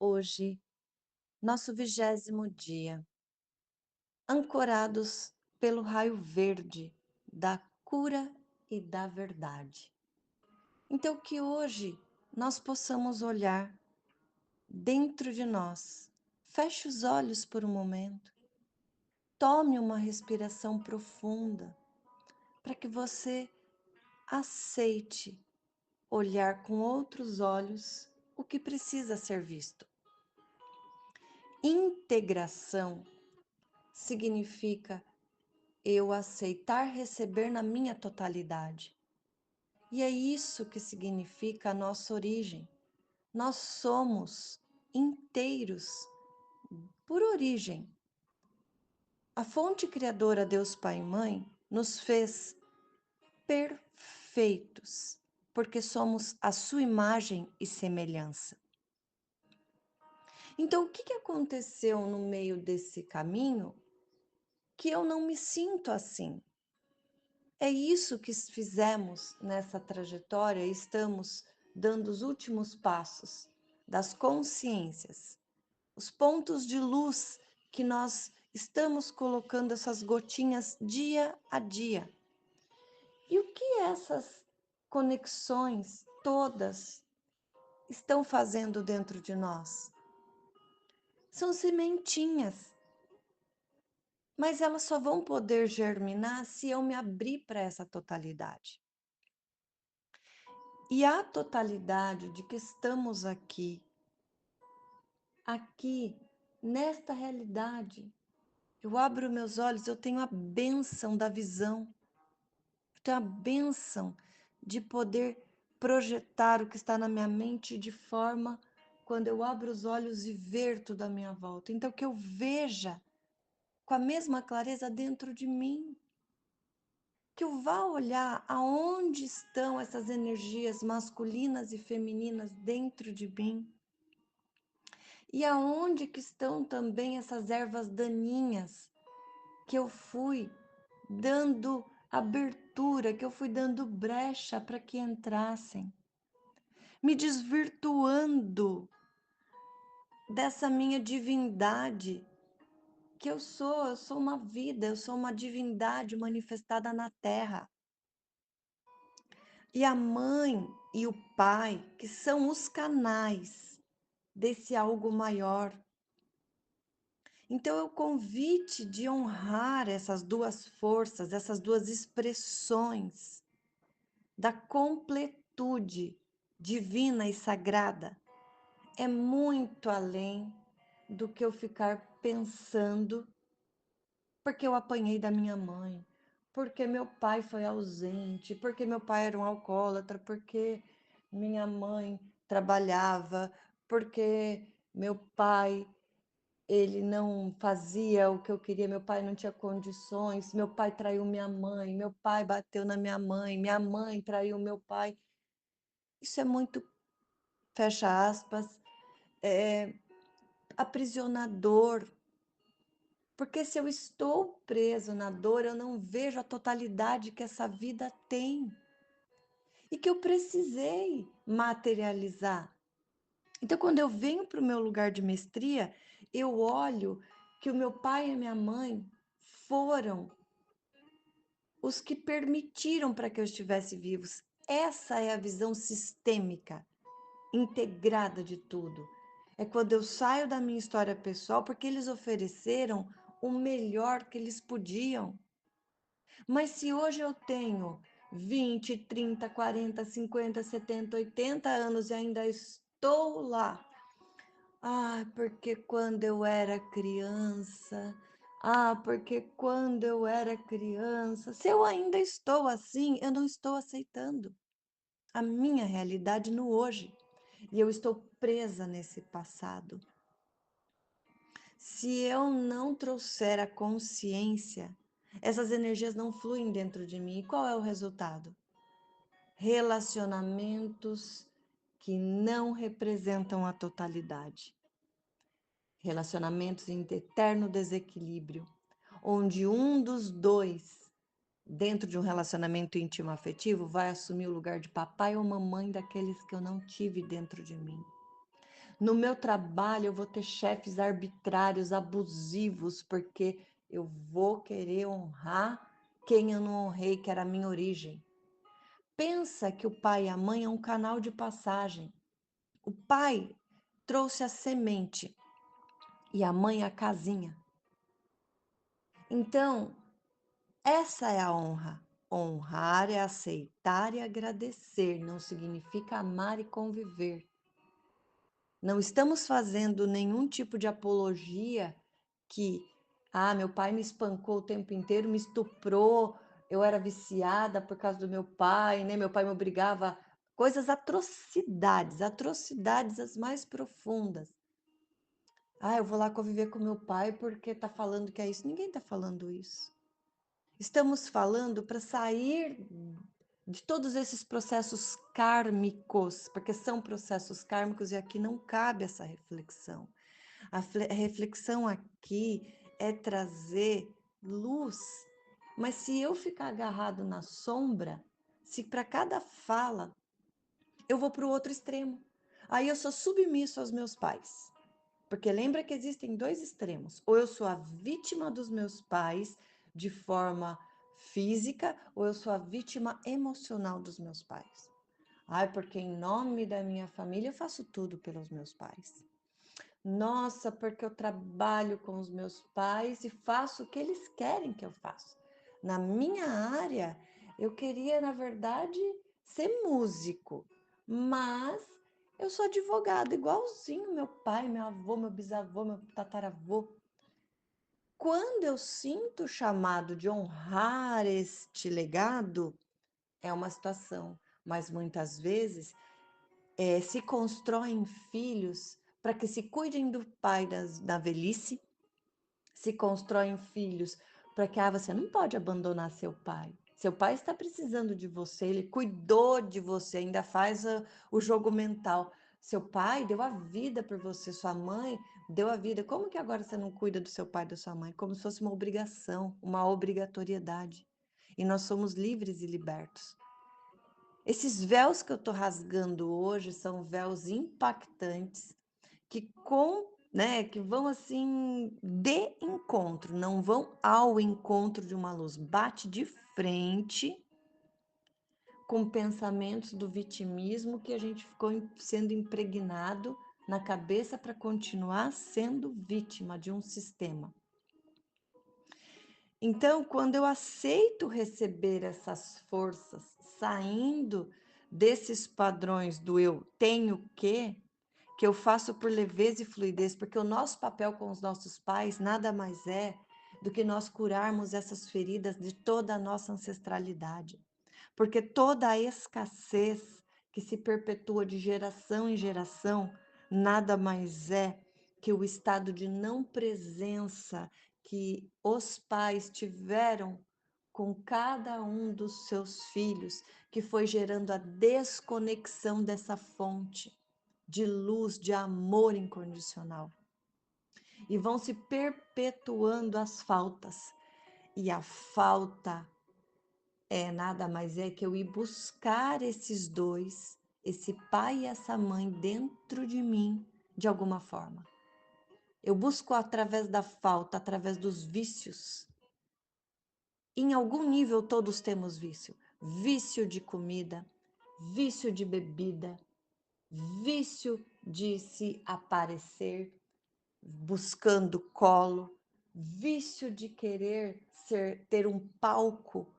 Hoje, nosso 20º dia, ancorados pelo raio verde da cura e da verdade. Então, que hoje nós possamos olhar dentro de nós. Feche os olhos por um momento. Tome uma respiração profunda para que você aceite olhar com outros olhos o que precisa ser visto. Integração significa eu aceitar receber na minha totalidade. E é isso que significa a nossa origem. Nós somos inteiros por origem. A fonte criadora, Deus Pai e Mãe, nos fez perfeitos, porque somos a sua imagem e semelhança. Então, o que aconteceu no meio desse caminho que eu não me sinto assim? É isso que fizemos nessa trajetória, estamos dando os últimos passos das consciências, os pontos de luz que nós estamos colocando essas gotinhas dia a dia. E o que essas conexões todas estão fazendo dentro de nós? São sementinhas, mas elas só vão poder germinar se eu me abrir para essa totalidade. E a totalidade de que estamos aqui, nesta realidade, eu abro meus olhos, eu tenho a bênção da visão, eu tenho a bênção de poder projetar o que está na minha mente de forma, quando eu abro os olhos e ver tudo à minha volta. Então, que eu veja com a mesma clareza dentro de mim, que eu vá olhar aonde estão essas energias masculinas e femininas dentro de mim. E aonde que estão também essas ervas daninhas que eu fui dando abertura, que eu fui dando brecha para que entrassem, me desvirtuando dessa minha divindade que eu sou uma vida, eu sou uma divindade manifestada na Terra. E a mãe e o pai, que são os canais desse algo maior. Então, é o convite de honrar essas duas forças, essas duas expressões da completude divina e sagrada. É muito além do que eu ficar pensando, porque eu apanhei da minha mãe, porque meu pai foi ausente, porque meu pai era um alcoólatra, porque minha mãe trabalhava, porque meu pai ele não fazia o que eu queria, meu pai não tinha condições, meu pai traiu minha mãe, meu pai bateu na minha mãe traiu meu pai. Isso é muito, fecha aspas, aprisionador. Porque se eu estou preso na dor, eu não vejo a totalidade que essa vida tem. E que eu precisei materializar. Então, quando eu venho para o meu lugar de mestria, eu olho que o meu pai e a minha mãe foram os que permitiram para que eu estivesse vivos. Essa é a visão sistêmica, integrada de tudo. É quando eu saio da minha história pessoal, porque eles ofereceram o melhor que eles podiam. Mas se hoje eu tenho 20, 30, 40, 50, 70, 80 anos e ainda estou lá, porque quando eu era criança, porque quando eu era criança, se eu ainda estou assim, eu não estou aceitando a minha realidade no hoje. E eu estou presa nesse passado. Se eu não trouxer a consciência, essas energias não fluem dentro de mim. E qual é o resultado? Relacionamentos que não representam a totalidade. Relacionamentos em eterno desequilíbrio, onde um dos dois, dentro de um relacionamento íntimo afetivo, vai assumir o lugar de papai ou mamãe daqueles que eu não tive dentro de mim. No meu trabalho, eu vou ter chefes arbitrários, abusivos, porque eu vou querer honrar quem eu não honrei, que era a minha origem. Pensa que o pai e a mãe é um canal de passagem. O pai trouxe a semente e a mãe a casinha. Então, essa é a honra. Honrar é aceitar e agradecer, não significa amar e conviver. Não estamos fazendo nenhum tipo de apologia que, meu pai me espancou o tempo inteiro, me estuprou, eu era viciada por causa do meu pai, né? Meu pai me obrigava, coisas, atrocidades as mais profundas. Eu vou lá conviver com meu pai porque tá falando que é isso. Ninguém tá falando isso. Estamos falando para sair de todos esses processos kármicos, porque são processos kármicos e aqui não cabe essa reflexão. A reflexão aqui é trazer luz. Mas se eu ficar agarrado na sombra, se para cada fala eu vou para o outro extremo, aí eu sou submisso aos meus pais. Porque lembra que existem dois extremos. Ou eu sou a vítima dos meus pais de forma física, ou eu sou a vítima emocional dos meus pais. Porque em nome da minha família eu faço tudo pelos meus pais. Nossa, porque eu trabalho com os meus pais e faço o que eles querem que eu faça. Na minha área, eu queria, na verdade, ser músico, mas eu sou advogada, igualzinho meu pai, meu avô, meu bisavô, meu tataravô. Quando eu sinto o chamado de honrar este legado, é uma situação, mas muitas vezes se constroem filhos para que se cuidem do pai da velhice, se constroem filhos para que você não pode abandonar seu pai. Seu pai está precisando de você, ele cuidou de você, ainda faz o jogo mental. Seu pai deu a vida por você, sua mãe deu a vida. Como que agora você não cuida do seu pai e da sua mãe? Como se fosse uma obrigação, uma obrigatoriedade. E nós somos livres e libertos. Esses véus que eu estou rasgando hoje são véus impactantes que vão assim de encontro, não vão ao encontro de uma luz, bate de frente com pensamentos do vitimismo que a gente ficou sendo impregnado na cabeça para continuar sendo vítima de um sistema. Então, quando eu aceito receber essas forças saindo desses padrões do eu tenho que eu faço por leveza e fluidez, porque o nosso papel com os nossos pais nada mais é do que nós curarmos essas feridas de toda a nossa ancestralidade. Porque toda a escassez que se perpetua de geração em geração nada mais é que o estado de não presença que os pais tiveram com cada um dos seus filhos, que foi gerando a desconexão dessa fonte de luz, de amor incondicional. E vão se perpetuando as faltas. E a falta nada mais é que eu ir buscar esses dois, esse pai e essa mãe dentro de mim, de alguma forma. Eu busco através da falta, através dos vícios. Em algum nível todos temos vício. Vício de comida, vício de bebida, vício de se aparecer, buscando colo, vício de querer ter um palco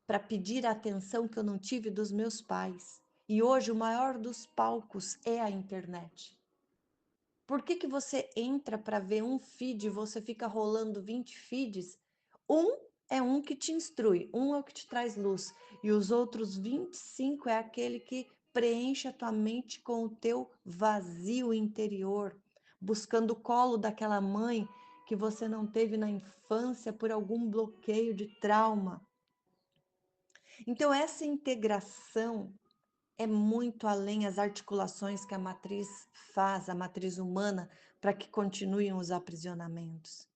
para pedir a atenção que eu não tive dos meus pais. E hoje o maior dos palcos é a internet. Por que você entra para ver um feed e você fica rolando 20 feeds? Um é um que te instrui, um é o que te traz luz, e os outros 25 é aquele que preenche a tua mente com o teu vazio interior, buscando o colo daquela mãe que você não teve na infância por algum bloqueio de trauma. Então, essa integração é muito além as articulações que a matriz faz, a matriz humana, para que continuem os aprisionamentos.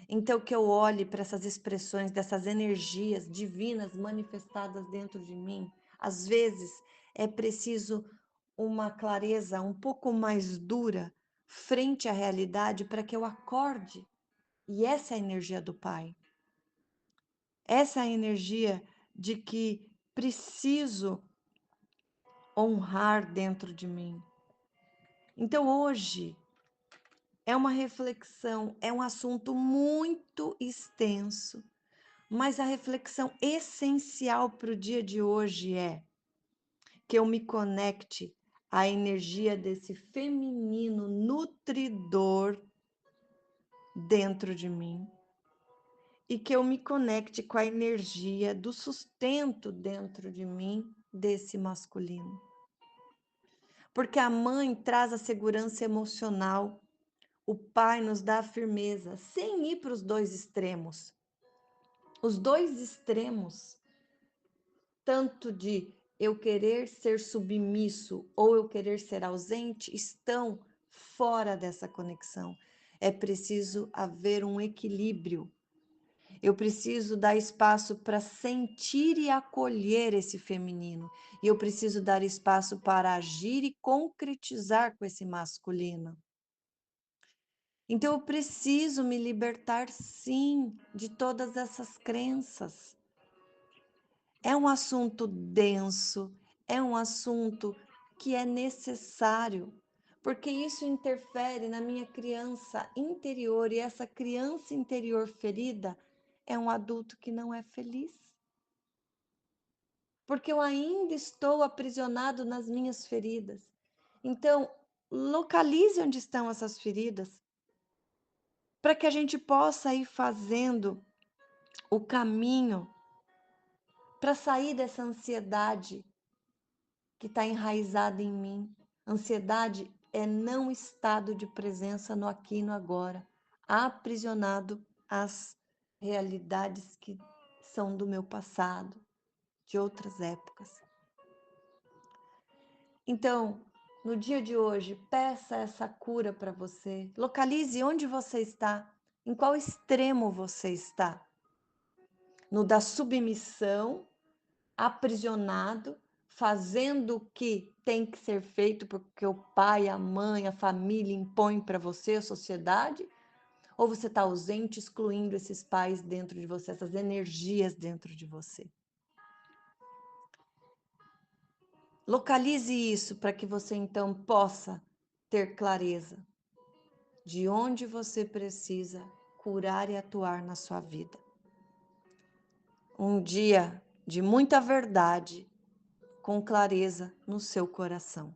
Então, que eu olhe para essas expressões dessas energias divinas manifestadas dentro de mim, às vezes é preciso uma clareza um pouco mais dura frente à realidade para que eu acorde. E essa é a energia do Pai. Essa é a energia de que preciso honrar dentro de mim. Então hoje é uma reflexão, é um assunto muito extenso, mas a reflexão essencial para o dia de hoje é que eu me conecte à energia desse feminino nutridor dentro de mim e que eu me conecte com a energia do sustento dentro de mim desse masculino. Porque a mãe traz a segurança emocional, o pai nos dá a firmeza, sem ir para os dois extremos. Os dois extremos, tanto de eu querer ser submisso ou eu querer ser ausente, estão fora dessa conexão. É preciso haver um equilíbrio. Eu preciso dar espaço para sentir e acolher esse feminino. E eu preciso dar espaço para agir e concretizar com esse masculino. Então eu preciso me libertar, sim, de todas essas crenças. É um assunto denso, é um assunto que é necessário, porque isso interfere na minha criança interior e essa criança interior ferida é um adulto que não é feliz. Porque eu ainda estou aprisionado nas minhas feridas. Então, localize onde estão essas feridas, para que a gente possa ir fazendo o caminho para sair dessa ansiedade que está enraizada em mim. Ansiedade é não estado de presença no aqui e no agora, aprisionado às realidades que são do meu passado, de outras épocas. Então, no dia de hoje, peça essa cura para você. Localize onde você está, em qual extremo você está. No da submissão, aprisionado, fazendo o que tem que ser feito porque o pai, a mãe, a família impõem para você, a sociedade? Ou você está ausente, excluindo esses pais dentro de você, essas energias dentro de você? Localize isso para que você então possa ter clareza de onde você precisa curar e atuar na sua vida. Um dia de muita verdade, com clareza no seu coração.